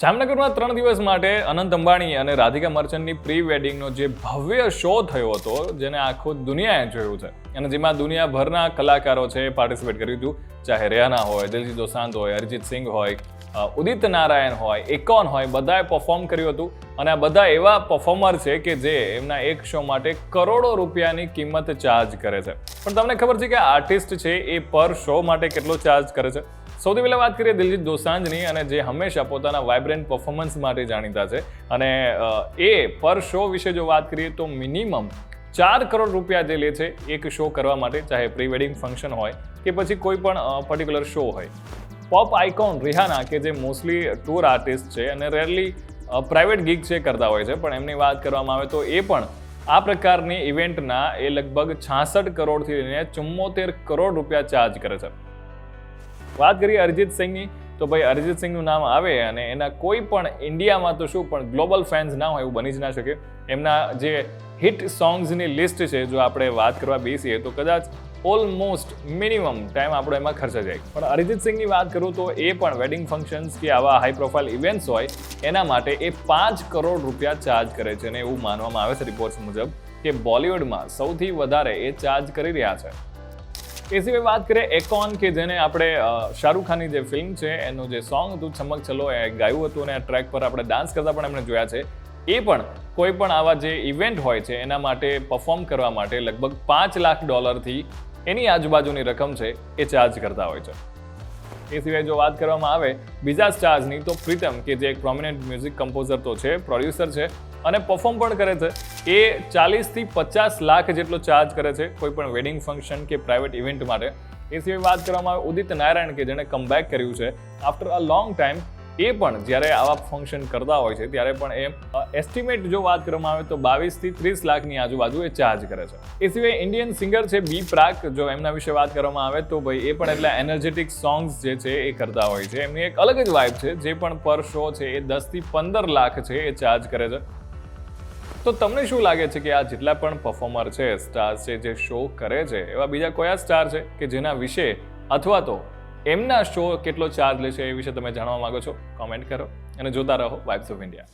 જામનગરમાં 3 દિવસ માટે અનંત અંબાણી અને રાધિકા મર્ચન્ટની પ્રી વેડિંગનો જે ભવ્ય શો થયો હતો, જેને આખો દુનિયાએ જોયું છે અને જેમાં દુનિયાભરના કલાકારો છે પાર્ટિસિપેટ કર્યું હતું. ચાહે રિયાના હોય, દિલજીત દોસાંઝ હોય, અરિજીત સિંઘ હોય, ઉદિત નારાયણ હોય, એકોન હોય, બધાએ પરફોર્મ કર્યું હતું. અને આ બધા એવા પરફોર્મર છે કે જે એમના એક શો માટે કરોડો રૂપિયાની કિંમત ચાર્જ કરે છે. પણ તમને ખબર છે કે આર્ટિસ્ટ છે એ પર શો માટે કેટલો ચાર્જ કરે છે? સૌથી પહેલાં વાત કરીએ દિલજીત દોસાંઝની, અને જે હંમેશા પોતાના વાઇબ્રન્ટ પરફોર્મન્સ માટે જાણીતા છે. અને એ પર શો વિશે જો વાત કરીએ તો મિનિમમ 4 કરોડ રૂપિયા જે લે છે એક શો કરવા માટે, ચાહે પ્રી વેડિંગ ફંક્શન હોય કે પછી કોઈ પણ પર્ટિક્યુલર શો હોય. પોપ આઇકોન રિહાના, કે જે મોસ્ટલી ટૂર આર્ટિસ્ટ છે અને રેરલી પ્રાઇવેટ ગીગ છે કરતા હોય છે, પણ એમની વાત કરવામાં આવે તો એ પણ આ પ્રકારની ઇવેન્ટના એ લગભગ 66 કરોડથી લઈને 74 કરોડ રૂપિયા ચાર્જ કરે છે. વાત કરીએ અરિજીત સિંઘની, તો ભાઈ અરિજીત સિંઘનું નામ આવે અને એના કોઈ પણ ઇન્ડિયામાં તો શું પણ ગ્લોબલ ફેન્સ ના હોય એવું બની જ ના શકે. એમના જે હિટ સોંગ્સની લિસ્ટ છે, જો આપણે વાત કરવા બેસીએ તો કદાચ ઓલમોસ્ટ મિનિમમ ટાઈમ આપણો એમાં ખર્ચાઈ જાય. પણ અરિજીત સિંઘની વાત કરું તો એ પણ વેડિંગ ફંક્શન્સ કે આવા હાઈ પ્રોફાઇલ ઇવેન્ટ્સ હોય એના માટે એ 5 કરોડ રૂપિયા ચાર્જ કરે છે. અને એવું માનવામાં આવે છે રિપોર્ટ્સ મુજબ કે બોલિવૂડમાં સૌથી વધારે એ ચાર્જ કરી રહ્યા છે. એ સિવાય વાત કરીએ એકોન, કે જેને આપણે શાહરૂખ ખાનની જે ફિલ્મ છે એનું જે સોંગ હતું ચમક ચલો એ ગાયું હતું અને આ ટ્રેક પર આપણે ડાન્સ કરતા પણ એમણે જોયા છે. એ પણ કોઈ પણ આવા જે ઇવેન્ટ હોય છે એના માટે પરફોર્મ કરવા માટે લગભગ $5 લાખ એની આજુબાજુની રકમ છે એ ચાર્જ કરતા હોય છે. એ સિવાય જો વાત કરવામાં આવે બીજા સ્ટાર્સની, તો પ્રીતમ, કે જે એક પ્રોમિનન્ટ મ્યુઝિક કમ્પોઝર તો છે, પ્રોડ્યુસર છે અને પરફોર્મ પણ કરે છે, એ 40 થી 50 લાખ જેટલો ચાર્જ કરે છે કોઈ પણ વેડિંગ ફંક્શન કે પ્રાઇવેટ ઇવેન્ટ માટે. એ સિવાય વાત કરવામાં આવે ઉદિત નારાયણ, કે જેણે કમબેક કર્યું છે આફ્ટર અ લોંગ ટાઈમ, એ પણ જ્યારે આવા ફંક્શન કરતા હોય છે ત્યારે પણ એ એસ્ટિમેટ જો વાત કરવામાં આવે તો 22 થી 30 લાખની આજુબાજુ એ ચાર્જ કરે છે. એ સિવાય ઇન્ડિયન સિંગર છે બી પ્રાક, જો એમના વિશે વાત કરવામાં આવે તો ભાઈ એ પણ એટલા એનર્જેટિક સોંગ્સ જે છે એ કરતા હોય છે. એમની એક અલગ જ વાઇબ છે, જે પણ પર શો છે એ 10 થી 15 લાખ છે એ ચાર્જ કરે છે. તો તમને શું લાગે છે કે આ જેટલા પણ પરફોર્મર છે, સ્ટાર્સ છે, જે શો કરે છે, એવા બીજા કયા સ્ટાર છે કે જેના વિશે અથવા તો એમના શો કેટલો ચાર્જ લેશે એ વિશે તમે જાણવા માંગો છો? કોમેન્ટ કરો અને જોતા રહો વાઇબ્સ ઓફ ઇન્ડિયા.